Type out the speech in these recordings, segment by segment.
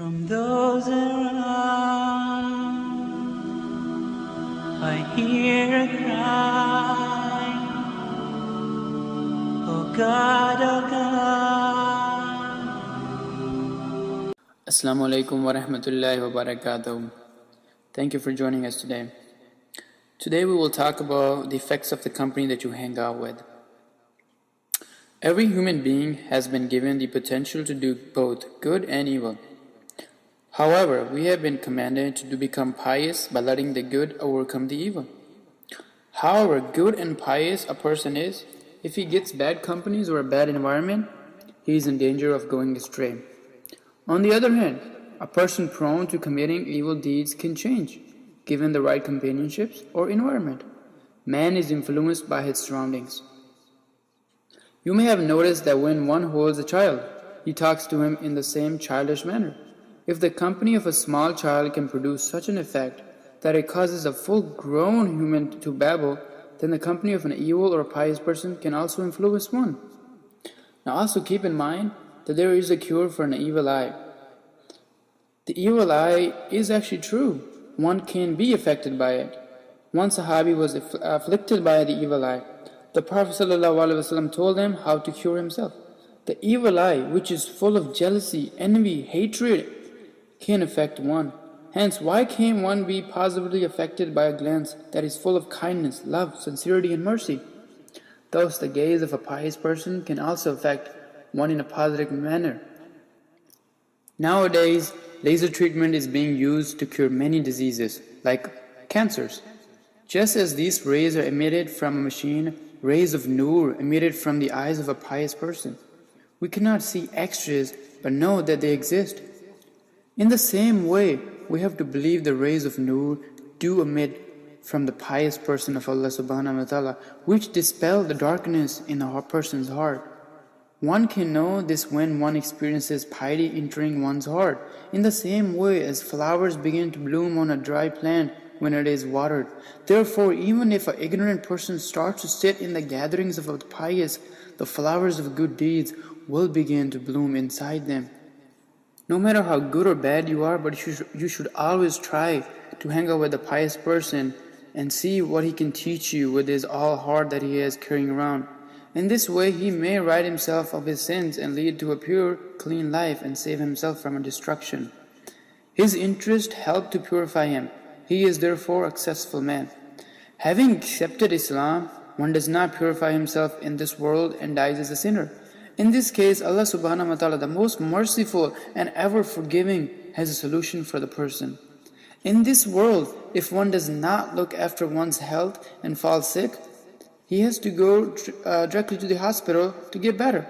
From those around, I hear a cry, oh God, oh God. Assalamu alaikum wa rahmatullahi wa barakatuh. Thank you for joining us today. Today we will talk about the effects of the company that you hang out with. Every human being has been given the potential to do both good and evil. However, we have been commanded to become pious by letting the good overcome the evil. However good and pious a person is, if he gets bad companies or a bad environment, he is in danger of going astray. On the other hand, a person prone to committing evil deeds can change, given the right companionships or environment. Man is influenced by his surroundings. You may have noticed that when one holds a child, he talks to him in the same childish manner. If the company of a small child can produce such an effect that it causes a full-grown human to babble, then the company of an evil or pious person can also influence one. Now also keep in mind that there is a cure for an evil eye. The evil eye is actually true. One can be affected by it. One Sahabi was afflicted by the evil eye. The Prophet ﷺ told him how to cure himself. The evil eye, which is full of jealousy, envy, hatred, can affect one. Hence, why can one be positively affected by a glance that is full of kindness, love, sincerity, and mercy? Thus, the gaze of a pious person can also affect one in a positive manner. Nowadays, laser treatment is being used to cure many diseases, like cancers. Just as these rays are emitted from a machine, rays of nur emitted from the eyes of a pious person. We cannot see X-rays, but know that they exist. In the same way, we have to believe the rays of nur do emit from the pious person of Allah subhanahu wa ta'ala, which dispel the darkness in a person's heart. One can know this when one experiences piety entering one's heart, in the same way as flowers begin to bloom on a dry plant when it is watered. Therefore, even if an ignorant person starts to sit in the gatherings of the pious, the flowers of good deeds will begin to bloom inside them. No matter how good or bad you are, but you should always try to hang out with a pious person and see what he can teach you with his all heart that he is carrying around. In this way, he may rid himself of his sins and lead to a pure, clean life and save himself from a destruction. His interest helped to purify him. He is therefore a successful man. Having accepted Islam, one does not purify himself in this world and dies as a sinner. In this case, Allah subhanahu wa ta'ala, the most merciful and ever forgiving, has a solution for the person. In this world, if one does not look after one's health and falls sick, he has to go directly to the hospital to get better.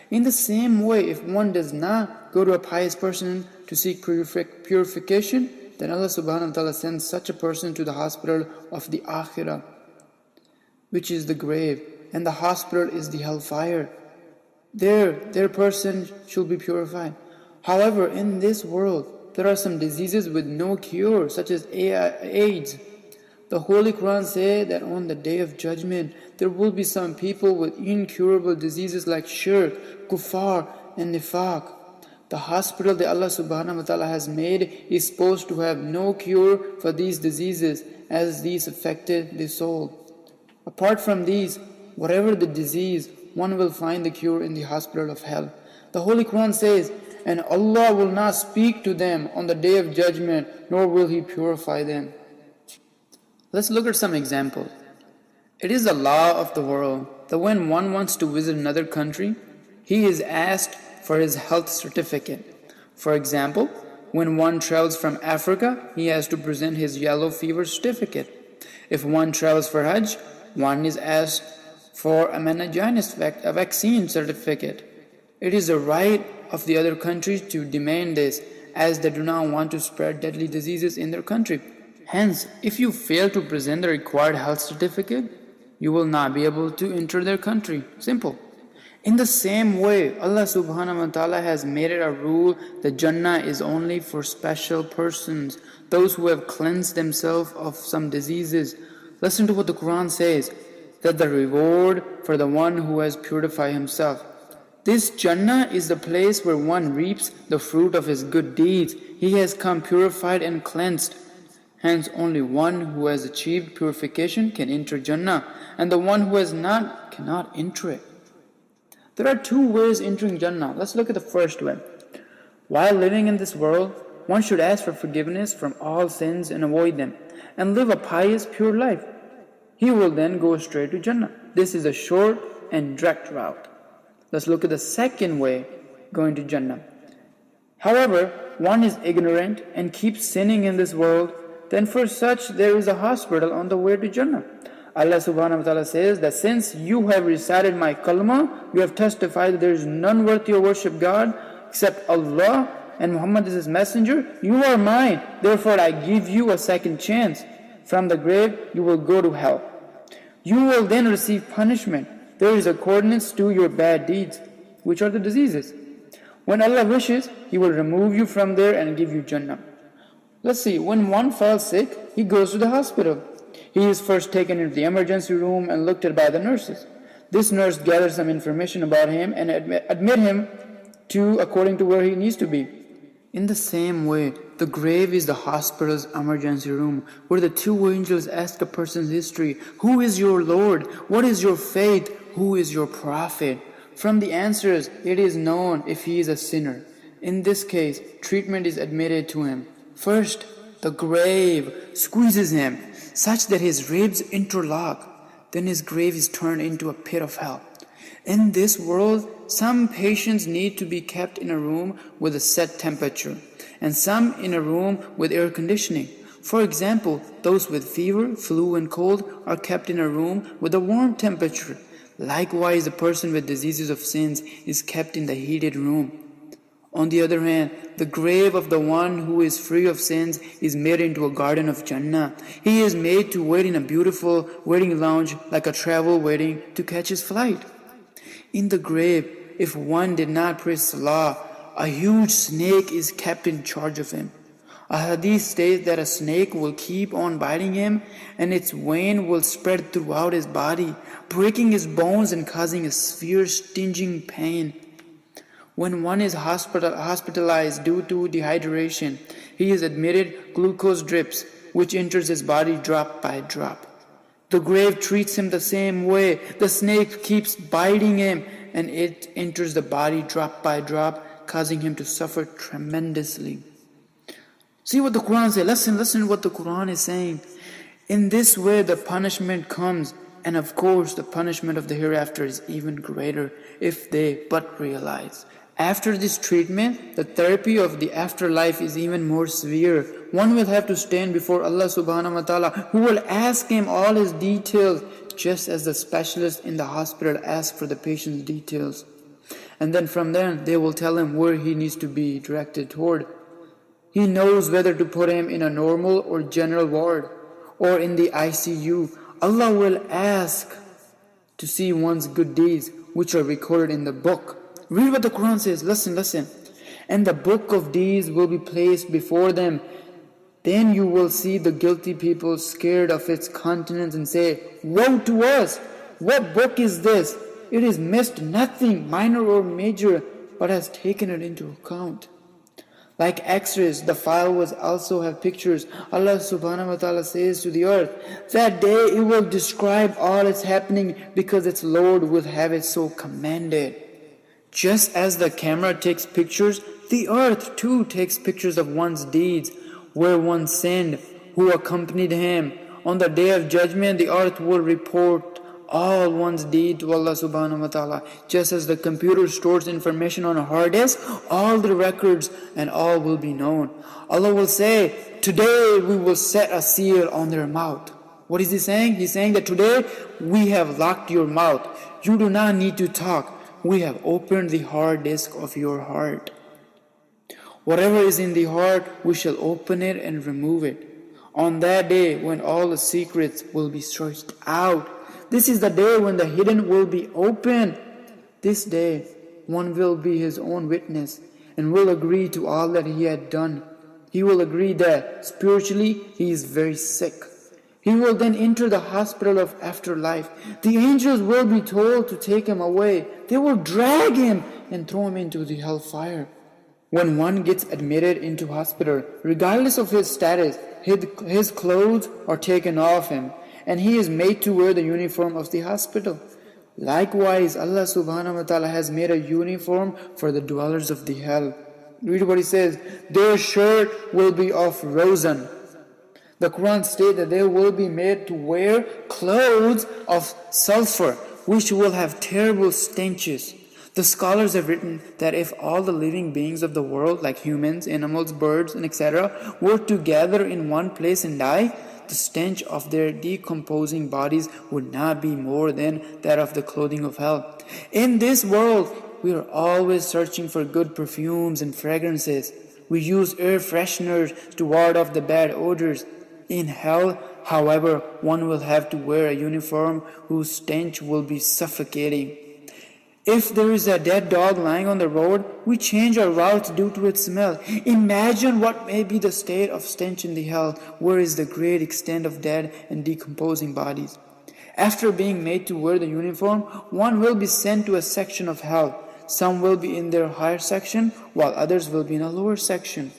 In the same way, if one does not go to a pious person to seek purification, then Allah subhanahu wa ta'ala sends such a person to the hospital of the akhirah, which is the grave, and the hospital is the hellfire. Their person should be purified. However, in this world, there are some diseases with no cure, such as AIDS. The Holy Quran says that on the Day of Judgment, there will be some people with incurable diseases like shirk, kuffar, and nifaq. The hospital that Allah subhanahu wa ta'ala has made is supposed to have no cure for these diseases, as these affected the soul. Apart from these, whatever the disease, one will find the cure in the hospital of hell. The Holy Quran says, and Allah will not speak to them on the Day of Judgment, nor will He purify them. Let's look at some examples. It is the law of the world that when one wants to visit another country, he is asked for his health certificate. For example, when one travels from Africa, he has to present his yellow fever certificate. If one travels for Hajj, one is asked for a meningitis vaccine certificate. It is the right of the other countries to demand this, as they do not want to spread deadly diseases in their country. Hence, if you fail to present the required health certificate, you will not be able to enter their country. Simple. In the same way, Allah subhanahu wa ta'ala has made it a rule that Jannah is only for special persons, those who have cleansed themselves of some diseases. Listen to what the Quran says, that the reward for the one who has purified himself. This Jannah is the place where one reaps the fruit of his good deeds. He has come purified and cleansed. Hence, only one who has achieved purification can enter Jannah, and the one who has not cannot enter it. There are two ways entering Jannah. Let's look at the first way. While living in this world, one should ask for forgiveness from all sins and avoid them, and live a pious, pure life. He will then go straight to Jannah. This is a short and direct route. Let's look at the second way going to Jannah. However, one is ignorant and keeps sinning in this world, then for such there is a hospital on the way to Jannah. Allah subhanahu wa ta'ala says that since you have recited my kalma, you have testified that there is none worthy of worship God except Allah, and Muhammad is his messenger, you are mine. Therefore I give you a second chance. From the grave you will go to hell. You will then receive punishment. There is accordance to your bad deeds, which are the diseases. When Allah wishes, He will remove you from there and give you Jannah. Let's see, when one falls sick, he goes to the hospital. He is first taken into the emergency room and looked at by the nurses. This nurse gathers some information about him and admit him to according to where he needs to be. In the same way, the grave is the hospital's emergency room, where the two angels ask a person's history. Who is your Lord? What is your faith? Who is your prophet? From the answers, it is known if he is a sinner. In this case, treatment is admitted to him. First, the grave squeezes him, such that his ribs interlock. Then his grave is turned into a pit of hell. In this world, some patients need to be kept in a room with a set temperature, and some in a room with air conditioning. For example, those with fever, flu, and cold are kept in a room with a warm temperature. Likewise, the person with diseases of sins is kept in the heated room. On the other hand, the grave of the one who is free of sins is made into a garden of Jannah. He is made to wait in a beautiful waiting lounge like a travel waiting to catch his flight. In the grave, if one did not pray Salah, a huge snake is kept in charge of him. A hadith states that a snake will keep on biting him and its vein will spread throughout his body, breaking his bones and causing a severe stinging pain. When one is hospitalized due to dehydration, he is admitted glucose drips, which enters his body drop by drop. The grave treats him the same way. The snake keeps biting him and it enters the body drop by drop, causing him to suffer tremendously. See what the Quran says. Listen what the Quran is saying. In this way the punishment comes, and of course the punishment of the hereafter is even greater if they but realize. After this treatment, the therapy of the afterlife is even more severe. One will have to stand before Allah subhanahu wa ta'ala, who will ask him all his details, just as the specialist in the hospital asks for the patient's details. And then from there, they will tell him where he needs to be directed toward. He knows whether to put him in a normal or general ward, or in the ICU. Allah will ask to see one's good deeds, which are recorded in the book. Read what the Quran says. Listen. And the book of deeds will be placed before them. Then you will see the guilty people scared of its contents and say, Woe to us! What book is this? It has missed nothing, minor or major, but has taken it into account. Like X-rays, the file will also have pictures. Allah subhanahu wa ta'ala says to the earth, that day it will describe all its happening because its Lord will have it so commanded. Just as the camera takes pictures, the earth too takes pictures of one's deeds, where one sinned, who accompanied him. On the day of judgment, the earth will report all one's deed to Allah subhanahu wa ta'ala. Just as the computer stores information on a hard disk, all the records and all will be known. Allah will say, today we will set a seal on their mouth. What is He saying? He's saying that today we have locked your mouth. You do not need to talk. We have opened the hard disk of your heart. Whatever is in the heart, we shall open it and remove it. On that day when all the secrets will be searched out, this is the day when the hidden will be open. This day, one will be his own witness and will agree to all that he had done. He will agree that spiritually he is very sick. He will then enter the hospital of afterlife. The angels will be told to take him away. They will drag him and throw him into the hellfire. When one gets admitted into hospital, regardless of his status, his clothes are taken off him, and he is made to wear the uniform of the hospital. Likewise, Allah subhanahu wa ta'ala has made a uniform for the dwellers of the hell. Read what he says. Their shirt will be of rosin. The Quran states that they will be made to wear clothes of sulfur, which will have terrible stenches. The scholars have written that if all the living beings of the world, like humans, animals, birds, and etc., were to gather in one place and die, the stench of their decomposing bodies would not be more than that of the clothing of hell. In this world, we are always searching for good perfumes and fragrances. We use air fresheners to ward off the bad odors. In hell, however, one will have to wear a uniform whose stench will be suffocating. If there is a dead dog lying on the road, we change our route due to its smell. Imagine what may be the state of stench in the hell, where is the great extent of dead and decomposing bodies. After being made to wear the uniform, one will be sent to a section of hell. Some will be in their higher section, while others will be in a lower section.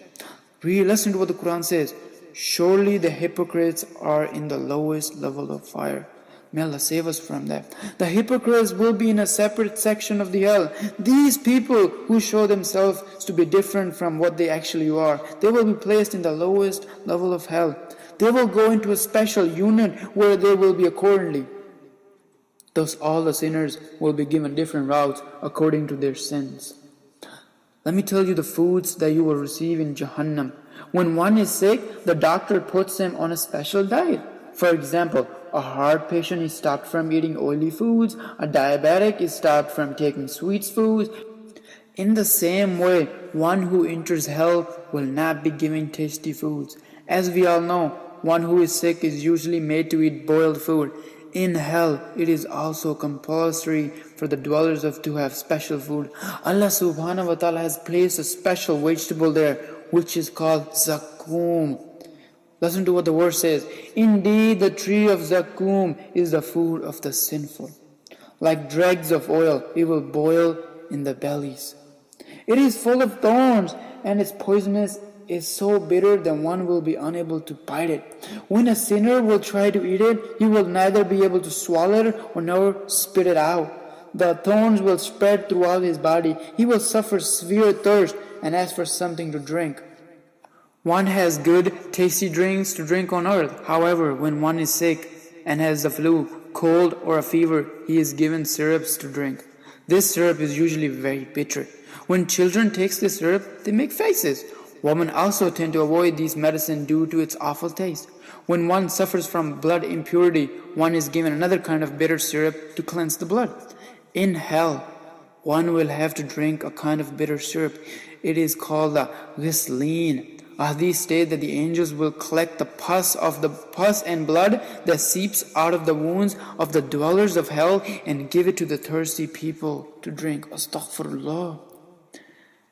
Listen to what the Quran says. Surely the hypocrites are in the lowest level of fire. May Allah save us from that. The hypocrites will be in a separate section of the hell. These people who show themselves to be different from what they actually are, they will be placed in the lowest level of hell. They will go into a special unit where they will be accordingly. Thus all the sinners will be given different routes according to their sins. Let me tell you the foods that you will receive in Jahannam. When one is sick, the doctor puts him on a special diet. For example, a heart patient is stopped from eating oily foods. A diabetic is stopped from taking sweet foods. In the same way, one who enters hell will not be given tasty foods. As we all know, one who is sick is usually made to eat boiled food. In hell, it is also compulsory for the dwellers to have special food. Allah subhanahu wa ta'ala has placed a special vegetable there, which is called zakum. Listen to what the verse says. Indeed, the tree of zakum is the food of the sinful. Like dregs of oil, it will boil in the bellies. It is full of thorns, and its poisonous is so bitter that one will be unable to bite it. When a sinner will try to eat it, he will neither be able to swallow it or nor spit it out. The thorns will spread throughout his body. He will suffer severe thirst and ask for something to drink. One has good, tasty drinks to drink on earth. However, when one is sick and has the flu, cold, or a fever, he is given syrups to drink. This syrup is usually very bitter. When children take this syrup, they make faces. Women also tend to avoid these medicines due to its awful taste. When one suffers from blood impurity, one is given another kind of bitter syrup to cleanse the blood. In hell, one will have to drink a kind of bitter syrup. It is called the ghislin. Hadith state that the angels will collect the pus and blood that seeps out of the wounds of the dwellers of hell and give it to the thirsty people to drink. Astaghfirullah.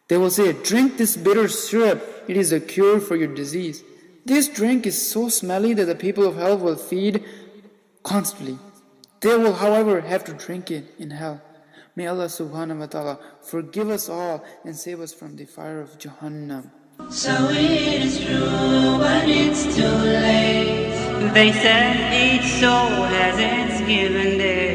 They will say, drink this bitter syrup. It is a cure for your disease. This drink is so smelly that the people of hell will feed constantly. They will, however, have to drink it in hell. May Allah subhanahu wa ta'ala forgive us all and save us from the fire of Jahannam. So it is true, but it's too late. They said each soul has its given day.